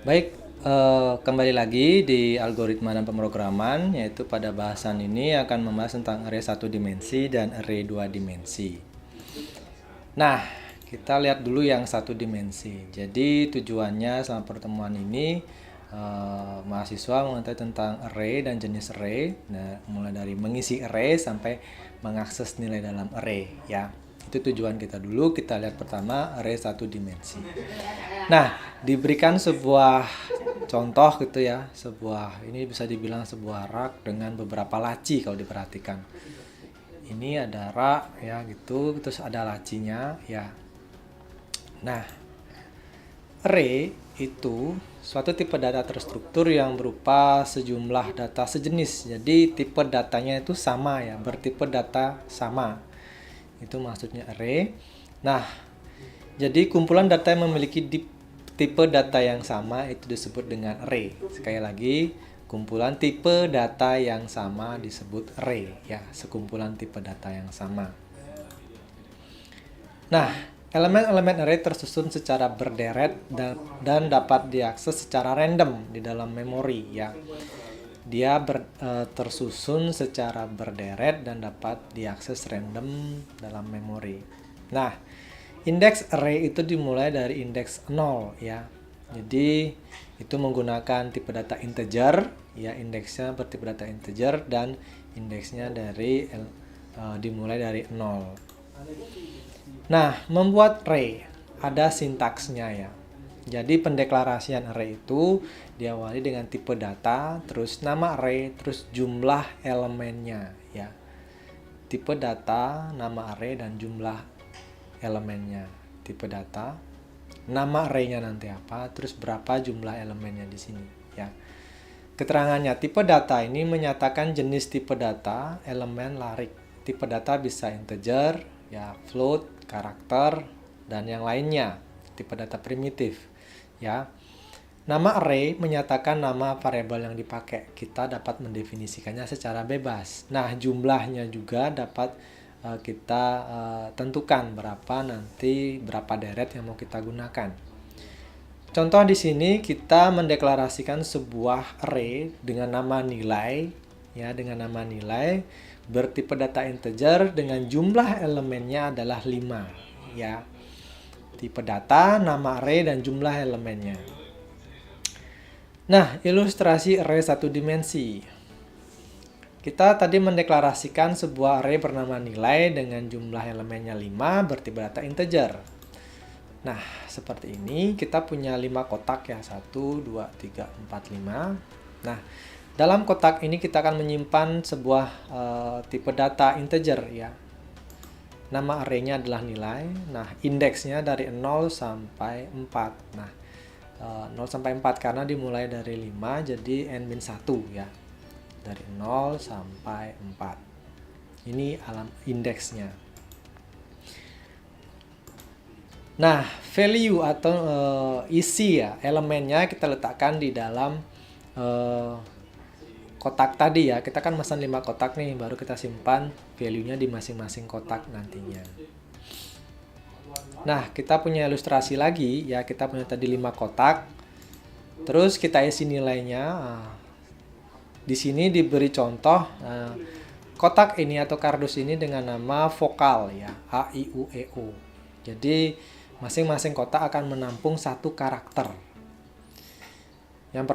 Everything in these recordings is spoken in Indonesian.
Baik, kembali lagi di algoritma dan pemrograman, yaitu pada bahasan ini akan membahas tentang array 1 dimensi dan array 2 dimensi. Nah, kita lihat dulu yang 1 dimensi. Jadi tujuannya selama pertemuan ini mahasiswa mengetahui tentang array dan jenis array. Nah, mulai dari mengisi array sampai mengakses nilai dalam array, ya. Itu tujuan kita dulu. Kita lihat pertama array 1 dimensi. Nah, diberikan sebuah contoh gitu ya, ini bisa dibilang sebuah rak dengan beberapa laci kalau diperhatikan. Ini ada rak ya gitu, terus ada lacinya ya. Nah, array itu suatu tipe data terstruktur yang berupa sejumlah data sejenis. Jadi tipe datanya itu sama ya, bertipe data sama. Itu maksudnya array. Nah, jadi kumpulan data yang memiliki tipe data yang sama itu disebut dengan array. Sekali lagi, kumpulan tipe data yang sama disebut array ya, sekumpulan tipe data yang sama. Nah, elemen-elemen array tersusun secara berderet dan dapat diakses secara random di dalam memori ya. Dia tersusun secara berderet dan dapat diakses random dalam memori. Nah, indeks array itu dimulai dari indeks 0 ya. Jadi itu menggunakan tipe data integer ya, indeksnya bertipe data integer dan indeksnya dimulai dari 0. Nah, membuat array ada sintaksnya ya. Jadi pendeklarasian array itu diawali dengan tipe data, terus nama array, terus jumlah elemennya ya. Tipe data, nama array dan jumlah elemennya. Tipe data, nama array-nya nanti apa, terus berapa jumlah elemennya di sini ya. Keterangannya, tipe data ini menyatakan jenis tipe data, elemen, larik. Tipe data bisa integer, ya, float, karakter, dan yang lainnya. Tipe data primitif ya. Nama array menyatakan nama variabel yang dipakai. Kita dapat mendefinisikannya secara bebas. Nah, jumlahnya juga dapat kita tentukan berapa deret yang mau kita gunakan. Contoh di sini kita mendeklarasikan sebuah array dengan nama nilai ya, bertipe data integer dengan jumlah elemennya adalah 5 ya. Tipe data, nama array dan jumlah elemennya. Nah, ilustrasi array 1 dimensi. Kita tadi mendeklarasikan sebuah array bernama nilai dengan jumlah elemennya 5 bertipe data integer. Nah, seperti ini kita punya 5 kotak ya, 1, 2, 3, 4, 5. Nah, dalam kotak ini kita akan menyimpan sebuah tipe data integer ya. Nama array-nya adalah nilai. Nah, indeksnya dari 0 sampai 4. Nah, 0 sampai 4 karena dimulai dari 5 jadi n-1 ya. Dari 0 sampai 4. Ini indeksnya. Nah, value atau isi ya, elemennya kita letakkan di dalam kotak tadi ya. Kita kan mesan 5 kotak nih, baru kita simpan value-nya di masing-masing kotak nantinya. Nah, kita punya ilustrasi lagi ya, kita punya tadi 5 kotak. Terus kita isi nilainya. Di sini diberi contoh kotak ini atau kardus ini dengan nama vokal ya, A, I, U, E, O. Jadi masing-masing kotak akan menampung satu karakter. Yang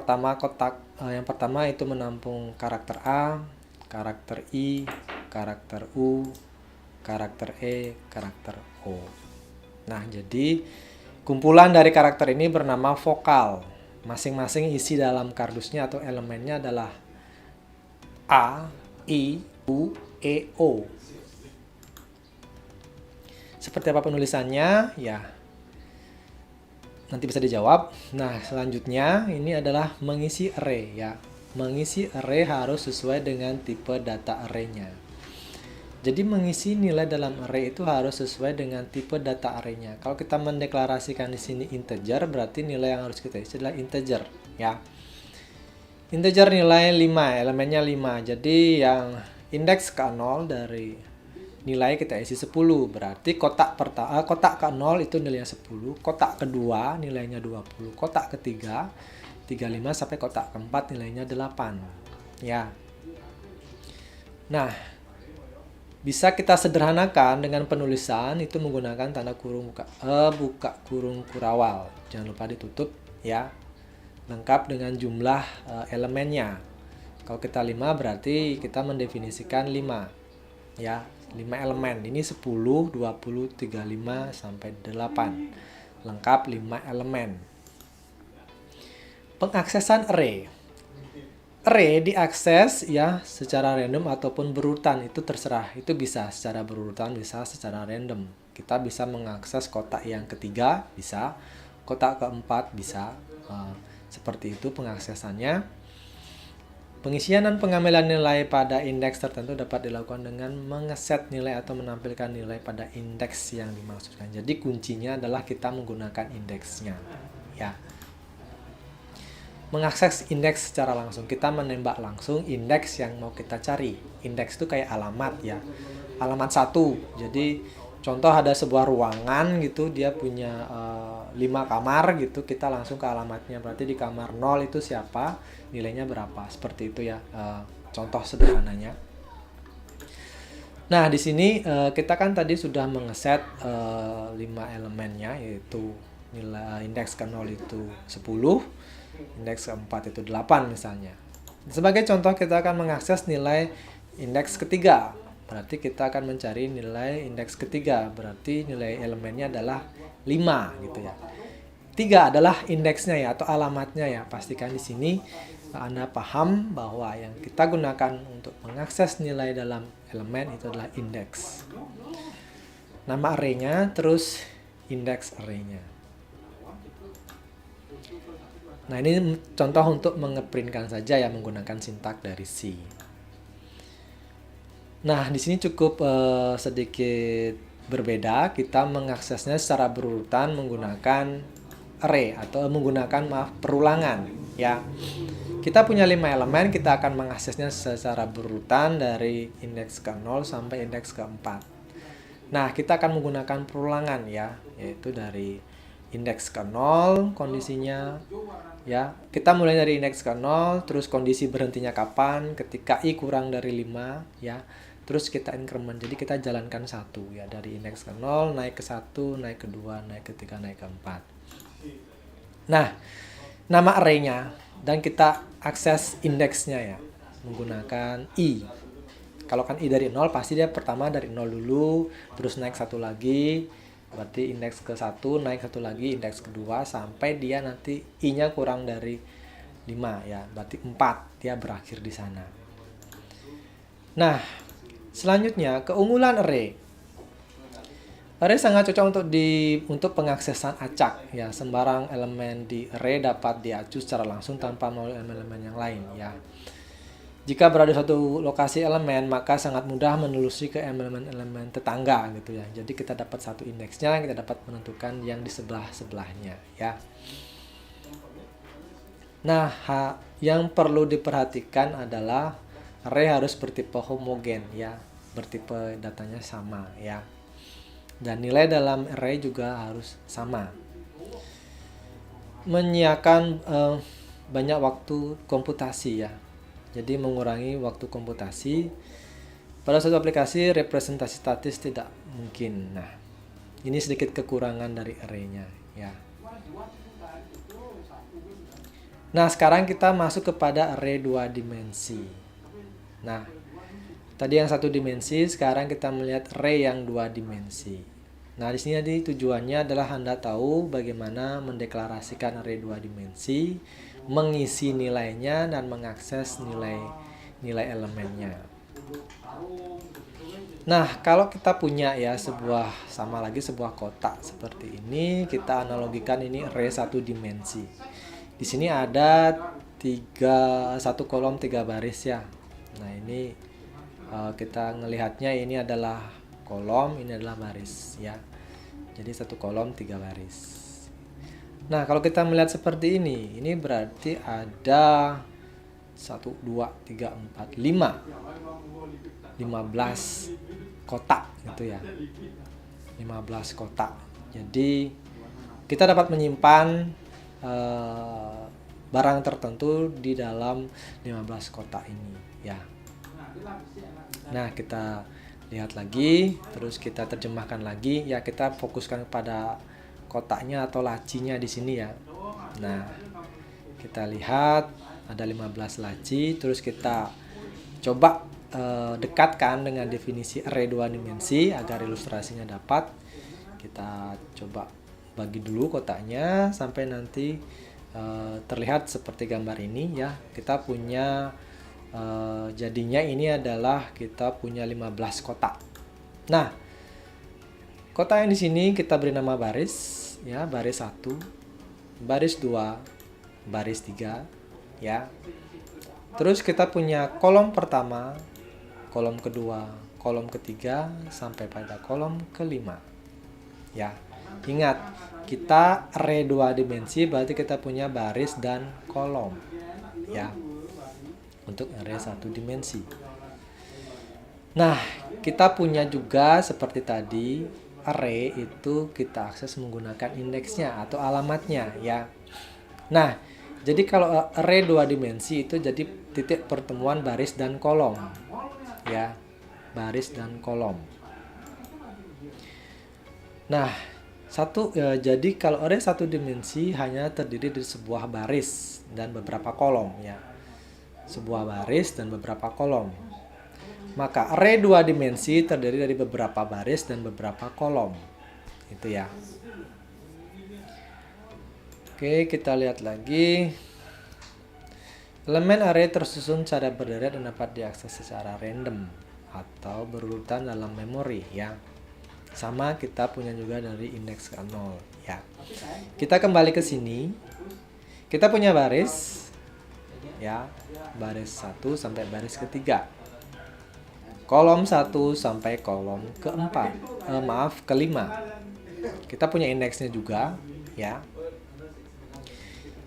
pertama itu menampung karakter A, karakter I, karakter U, karakter E, karakter O. Nah, jadi kumpulan dari karakter ini bernama vokal. Masing-masing isi dalam kardusnya atau elemennya adalah A, I, U, E, O. Seperti apa penulisannya? Ya, nanti bisa dijawab. Nah, selanjutnya ini adalah mengisi array ya. Mengisi array harus sesuai dengan tipe data array-nya. Jadi mengisi nilai dalam array itu harus sesuai dengan tipe data array-nya. Kalau kita mendeklarasikan di sini integer, berarti nilai yang harus kita isi adalah integer ya. Integer nilai 5, elemennya 5. Jadi yang indeks ke-0 dari nilai kita isi 10. Berarti kotak ke-0 itu nilainya 10, kotak kedua nilainya 20, kotak ketiga 35 sampai kotak keempat nilainya 8. Ya. Nah, bisa kita sederhanakan dengan penulisan itu menggunakan tanda kurung buka kurung kurawal. Jangan lupa ditutup ya. Lengkap dengan jumlah elemennya. Kalau kita 5 berarti kita mendefinisikan 5. Ya, 5 elemen. Ini 10, 20, 35 sampai 8. Lengkap 5 elemen. Pengaksesan array. Array diakses ya secara random ataupun berurutan, itu terserah. Itu bisa secara berurutan, bisa secara random. Kita bisa mengakses kotak yang ketiga, bisa. Kotak keempat, bisa. Seperti itu pengaksesannya. Pengisian dan pengambilan nilai pada indeks tertentu dapat dilakukan dengan mengeset nilai atau menampilkan nilai pada indeks yang dimaksudkan. Jadi kuncinya adalah kita menggunakan indeksnya. Ya. Mengakses indeks secara langsung. Kita menembak langsung indeks yang mau kita cari. Indeks itu kayak alamat ya. Alamat 1. Jadi contoh ada sebuah ruangan gitu, dia punya 5 kamar gitu, kita langsung ke alamatnya. Berarti di kamar 0 itu siapa, nilainya berapa. Seperti itu ya, contoh sederhananya. Nah, di sini kita kan tadi sudah mengeset 5 elemennya, yaitu nilai indeks ke 0 itu 10, indeks keempat itu 8 misalnya. Sebagai contoh kita akan mengakses nilai indeks ketiga. Berarti kita akan mencari nilai indeks ketiga. Berarti nilai elemennya adalah 5 gitu ya. 3 adalah indeksnya ya atau alamatnya ya. Pastikan di sini Anda paham bahwa yang kita gunakan untuk mengakses nilai dalam elemen itu adalah indeks. Nama array-nya terus indeks array-nya. Nah, ini contoh untuk mengeprintkan saja ya menggunakan sintak dari C. Nah, di sini cukup sedikit berbeda. Kita mengaksesnya secara berurutan menggunakan array atau menggunakan perulangan ya. Kita punya 5 elemen, kita akan mengaksesnya secara berurutan dari indeks ke-0 sampai indeks ke-4. Nah, kita akan menggunakan perulangan ya, yaitu dari indeks ke-0 kondisinya ya. Kita mulai dari indeks ke-0, terus kondisi berhentinya kapan, ketika i kurang dari 5 ya. Terus kita increment, jadi kita jalankan 1 ya, dari indeks ke-0 naik ke 1, naik ke 2, naik ke 3, naik ke 4. Nah, nama array-nya dan kita akses indeksnya ya menggunakan i. Kalau kan i dari 0 pasti dia pertama dari 0 dulu, terus naik 1 lagi. Berarti indeks ke-1 naik 1 lagi, indeks kedua sampai dia nanti i-nya kurang dari 5 ya. Berarti 4 dia berakhir di sana. Nah, selanjutnya keunggulan array. Array sangat cocok untuk pengaksesan acak ya. Sembarang elemen di array dapat diacu secara langsung tanpa melalui elemen-elemen yang lain ya. Jika berada di suatu lokasi elemen, maka sangat mudah menelusuri ke elemen-elemen tetangga gitu ya. Jadi kita dapat satu indeksnya, kita dapat menentukan yang di sebelah-sebelahnya ya. Nah, yang perlu diperhatikan adalah array harus bertipe homogen ya, bertipe datanya sama ya. Dan nilai dalam array juga harus sama. Menyiapkan banyak waktu komputasi ya. Jadi mengurangi waktu komputasi. Pada suatu aplikasi representasi statis tidak mungkin. Nah, ini sedikit kekurangan dari array-nya ya. Nah, sekarang kita masuk kepada array 2 dimensi. Nah, tadi yang 1 dimensi, sekarang kita melihat array yang 2 dimensi. Nah, di sini tujuannya adalah Anda tahu bagaimana mendeklarasikan array 2 dimensi, mengisi nilainya dan mengakses nilai elemennya. Nah, kalau kita punya ya sebuah kotak seperti ini, kita analogikan ini array 1 dimensi. Di sini ada 1 kolom 3 baris ya. Nah, ini kita ngelihatnya ini adalah kolom, ini adalah baris ya. Jadi 1 kolom 3 baris. Nah, kalau kita melihat seperti ini berarti ada 1, 2, 3, 4, 5 15 kotak gitu ya. 15 kotak. Jadi kita dapat menyimpan barang tertentu di dalam 15 kotak ini ya. Nah, kita lihat lagi, terus kita terjemahkan lagi ya, kita fokuskan pada kotaknya atau lacinya di sini ya. Nah, kita lihat ada 15 laci, terus kita coba dekatkan dengan definisi array 2 dimensi agar ilustrasinya dapat. Kita coba bagi dulu kotaknya sampai nanti terlihat seperti gambar ini ya. Kita punya jadinya ini adalah kita punya 15 kotak. Nah, kotak yang di sini kita beri nama baris ya, baris 1, baris 2, baris 3 ya. Terus kita punya kolom pertama, kolom kedua, kolom ketiga sampai pada kolom kelima. Ya. Ingat, kita array 2 dimensi berarti kita punya baris dan kolom. Ya. Untuk array 1 dimensi. Nah, kita punya juga seperti tadi, array itu kita akses menggunakan indeksnya atau alamatnya ya. Nah, jadi kalau array 2 dimensi itu jadi titik pertemuan baris dan kolom. Ya, baris dan kolom. Nah, jadi kalau array 1 dimensi hanya terdiri dari sebuah baris dan beberapa kolom ya. Sebuah baris dan beberapa kolom. Maka array 2 dimensi terdiri dari beberapa baris dan beberapa kolom. Itu ya. Oke, kita lihat lagi. Elemen array tersusun secara berderet dan dapat diakses secara random atau berurutan dalam memori ya. Sama kita punya juga dari indeks ke 0 ya. Kita kembali ke sini. Kita punya baris ya, baris 1 sampai baris ketiga. Kolom 1 sampai kolom keempat. Kelima. Kita punya indeksnya juga ya.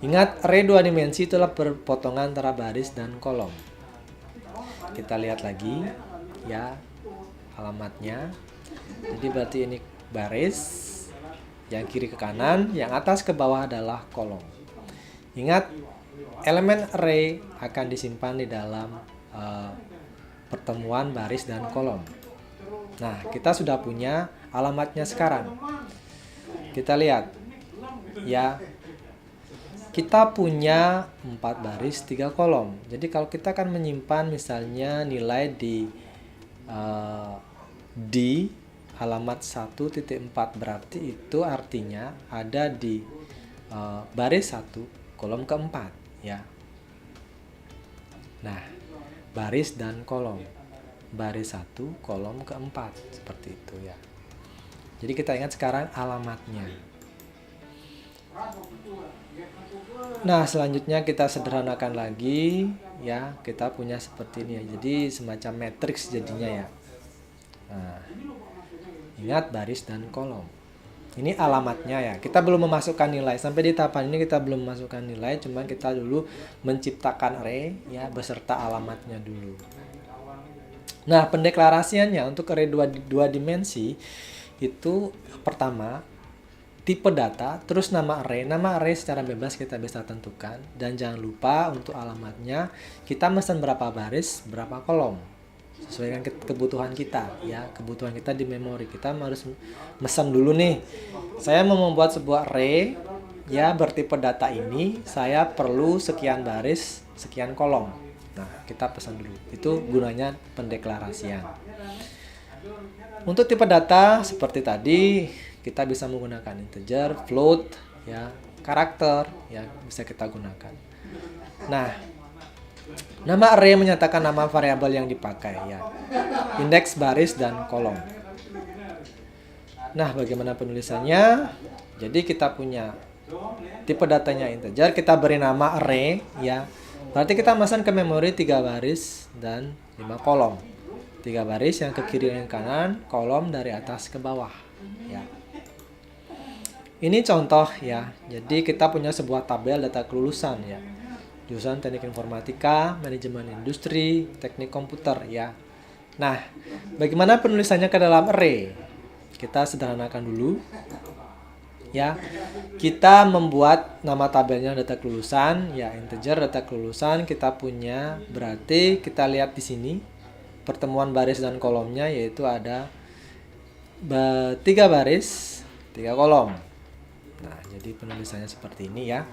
Ingat, array 2 dimensi itulah perpotongan antara baris dan kolom. Kita lihat lagi ya alamatnya. Jadi berarti ini baris, yang kiri ke kanan, yang atas ke bawah adalah kolom. Ingat, elemen array akan disimpan di dalam pertemuan baris dan kolom. Nah, kita sudah punya alamatnya sekarang. Kita lihat ya. Kita punya 4 baris 3 kolom. Jadi kalau kita akan menyimpan misalnya nilai di alamat 1.4 berarti itu artinya ada di baris 1 kolom keempat ya. Nah, baris dan kolom. Baris 1 kolom keempat seperti itu ya. Jadi kita ingat sekarang alamatnya. Nah, selanjutnya kita sederhanakan lagi ya. Kita punya seperti ini ya. Jadi semacam matriks jadinya ya. Nah, ingat baris dan kolom. Ini alamatnya ya. Kita belum memasukkan nilai. Sampai di tahapan ini kita belum memasukkan nilai, cuman kita dulu menciptakan array ya beserta alamatnya dulu. Nah, pendeklarasiannya untuk array 2 dimensi itu pertama tipe data, terus nama array. Nama array secara bebas kita bisa tentukan. Dan jangan lupa untuk alamatnya, kita mesen berapa baris, berapa kolom. Sesuai dengan kebutuhan kita. Ya, kebutuhan kita di memori. Kita harus mesen dulu nih. Saya mau membuat sebuah array, ya bertipe data ini, saya perlu sekian baris, sekian kolom. Nah, kita pesan dulu. Itu gunanya pendeklarasian. Untuk tipe data, seperti tadi, kita bisa menggunakan integer, float, ya, karakter, ya bisa kita gunakan. Nah, nama array menyatakan nama variabel yang dipakai, ya, indeks, baris, dan kolom. Nah, bagaimana penulisannya? Jadi kita punya tipe datanya integer, kita beri nama array, ya. Berarti kita masukkan ke memori 3 baris dan 5 kolom. 3 baris yang ke kiri dan kanan, kolom dari atas ke bawah, ya. Ini contoh ya, jadi kita punya sebuah tabel data kelulusan ya. Jurusan Teknik Informatika, Manajemen Industri, Teknik Komputer ya. Nah, bagaimana penulisannya ke dalam array? Kita sederhanakan dulu. Ya, kita membuat nama tabelnya data kelulusan, ya integer data kelulusan kita punya. Berarti kita lihat di sini pertemuan baris dan kolomnya, yaitu ada 3 baris, 3 kolom. Nah, jadi penulisannya seperti ini ya.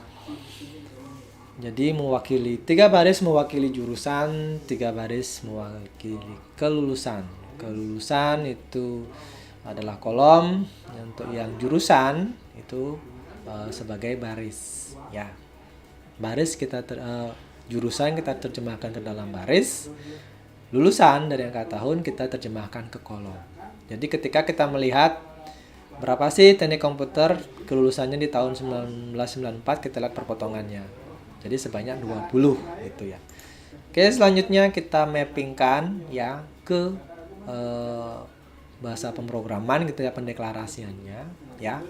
Jadi mewakili 3 baris mewakili jurusan, 3 baris mewakili kelulusan. Kelulusan itu adalah kolom, untuk yang jurusan itu sebagai baris ya. Baris jurusan kita terjemahkan ke dalam baris, lulusan dari angka tahun kita terjemahkan ke kolom. Jadi ketika kita melihat berapa sih teknik komputer kelulusannya di tahun 1994, kita lihat perpotongannya. Jadi sebanyak 20 itu ya. Oke, selanjutnya kita mappingkan ya ke bahasa pemrograman gitu ya, pendeklarasiannya ya.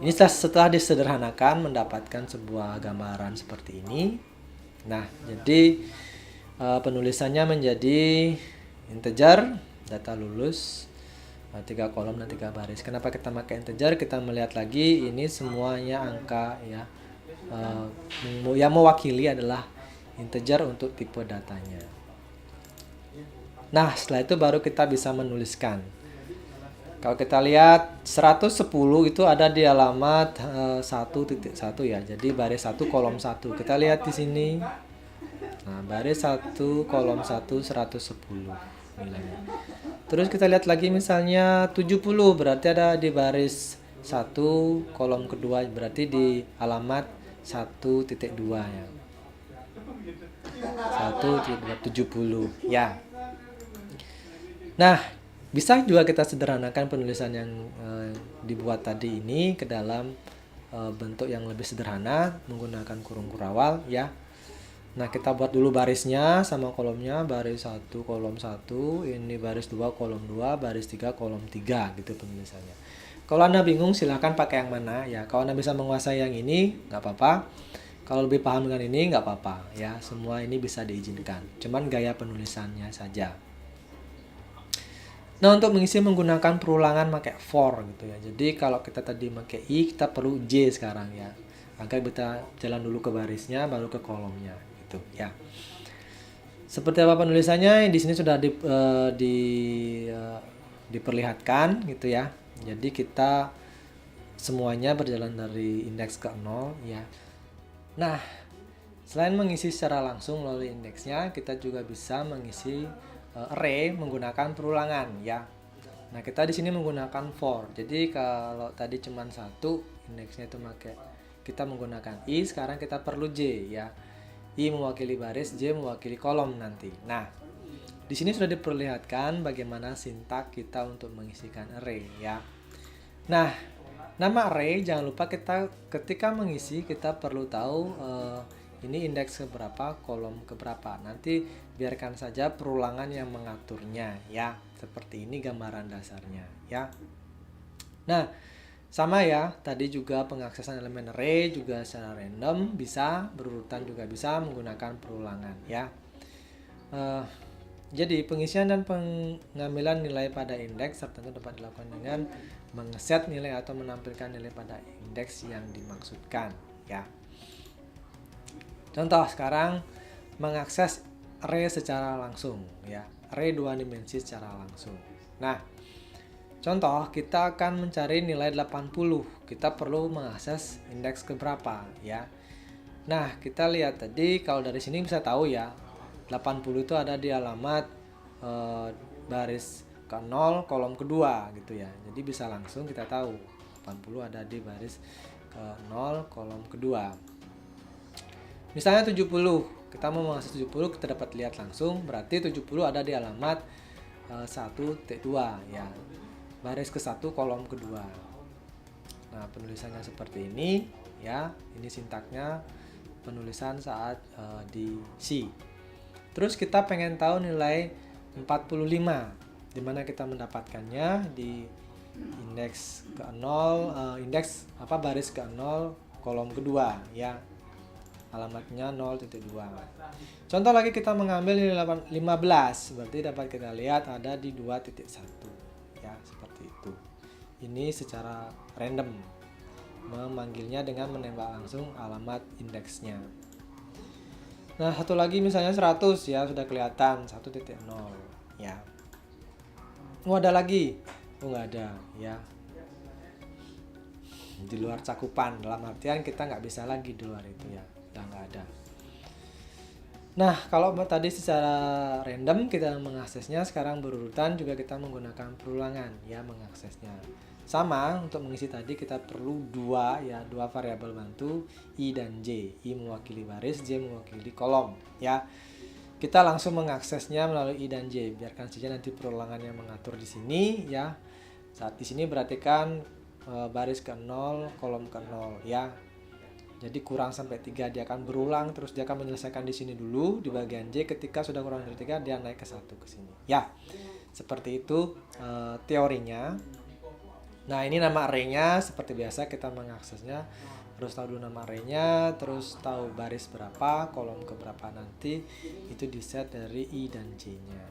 Ini setelah disederhanakan mendapatkan sebuah gambaran seperti ini. Nah, jadi penulisannya menjadi integer, data lulus, 3 kolom dan 3 baris. Kenapa kita pakai integer? Kita melihat lagi ini semuanya angka ya. Yang mewakili adalah integer untuk tipe datanya. Nah, setelah itu baru kita bisa menuliskan. Kalau kita lihat 110 itu ada di alamat 1.1 ya. Jadi baris 1 kolom 1. Kita lihat di sini. Nah, baris 1 kolom 1 110 nilainya. Terus kita lihat lagi misalnya 70 berarti ada di baris 1 kolom kedua, berarti di alamat 1.2 ya. 1.70 ya. Nah, bisa juga kita sederhanakan penulisan yang dibuat tadi ini ke dalam bentuk yang lebih sederhana menggunakan kurung kurawal ya. Nah, kita buat dulu barisnya sama kolomnya, baris 1 kolom 1, ini baris 2 kolom 2, baris 3 kolom 3 gitu penulisannya. Kalau Anda bingung silahkan pakai yang mana ya. Kalau Anda bisa menguasai yang ini nggak apa-apa. Kalau lebih paham dengan ini nggak apa-apa ya. Semua ini bisa diizinkan. Cuman gaya penulisannya saja. Nah, untuk mengisi menggunakan perulangan pakai for gitu ya. Jadi kalau kita tadi pakai I, kita perlu J sekarang ya. Agar kita jalan dulu ke barisnya baru ke kolomnya gitu ya. Seperti apa penulisannya di sini sudah diperlihatkan gitu ya. Jadi kita semuanya berjalan dari indeks ke 0 ya. Nah, selain mengisi secara langsung melalui indeksnya, kita juga bisa mengisi array menggunakan perulangan ya. Nah, kita di sini menggunakan for. Jadi kalau tadi cuma 1 indeksnya itu kita menggunakan I, sekarang kita perlu J ya. I mewakili baris, J mewakili kolom nanti. Nah, di sini sudah diperlihatkan bagaimana sintak kita untuk mengisikan array ya. Nah, nama array jangan lupa kita ketika mengisi kita perlu tahu ini indeks keberapa, kolom keberapa. Nanti biarkan saja perulangan yang mengaturnya ya. Seperti ini gambaran dasarnya ya. Nah, sama ya, tadi juga pengaksesan elemen array juga secara random bisa, berurutan juga bisa menggunakan perulangan ya. Jadi pengisian dan pengambilan nilai pada indeks tertentu dapat dilakukan dengan mengeset nilai atau menampilkan nilai pada indeks yang dimaksudkan ya. Contoh sekarang mengakses array secara langsung ya, array 2 dimensi secara langsung. Nah, contoh kita akan mencari nilai 80, kita perlu mengakses indeks keberapa ya. Nah, kita lihat tadi kalau dari sini bisa tahu ya, 80 itu ada di alamat baris ke 0 kolom kedua gitu ya. Jadi bisa langsung kita tahu 80 ada di baris ke 0 kolom kedua. Misalnya 70, kita mau mengakses 70, kita dapat lihat langsung, berarti 70 ada di alamat 1.2 ya, baris ke 1 kolom kedua. Nah, penulisannya seperti ini ya, ini sintaknya penulisan saat di C. Terus kita pengen tahu nilai 45, dimana kita mendapatkannya di indeks ke 0, baris ke 0 kolom kedua ya. Alamatnya 0.2. Contoh lagi kita mengambil nilai 15, berarti dapat kita lihat ada di 2.1 ya, seperti itu. ini secara random, memanggilnya dengan menembak langsung alamat indeksnya. Nah, satu lagi misalnya 100 ya, sudah kelihatan 1.0 ya. Oh, ada lagi. Oh, nggak ada ya. Di luar cakupan, dalam artian kita nggak bisa lagi di luar itu ya, udah nggak ada. Nah, kalau tadi secara random kita mengaksesnya, sekarang berurutan juga kita menggunakan perulangan ya mengaksesnya. Sama, untuk mengisi tadi kita perlu dua variabel bantu I dan J. I mewakili baris, J mewakili kolom ya. Kita langsung mengaksesnya melalui I dan J. Biarkan saja nanti perulangan yang mengatur di sini ya. Saat di sini berarti kan baris ke 0, kolom ke 0 ya. Jadi kurang sampai 3 dia akan berulang, terus dia akan menyelesaikan di sini dulu di bagian J. Ketika sudah kurang dari 3 dia naik ke 1 ke sini. Ya. Seperti itu teorinya. Nah, ini nama array-nya seperti biasa kita mengaksesnya. Harus tahu dulu nama array-nya, terus tahu baris berapa, kolom ke berapa nanti. Itu di set dari I dan J-nya.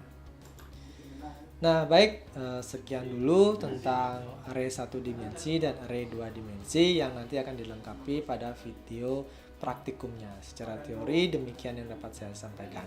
Nah, baik, sekian dulu tentang array 1 dimensi dan array 2 dimensi yang nanti akan dilengkapi pada video praktikumnya. Secara teori demikian yang dapat saya sampaikan.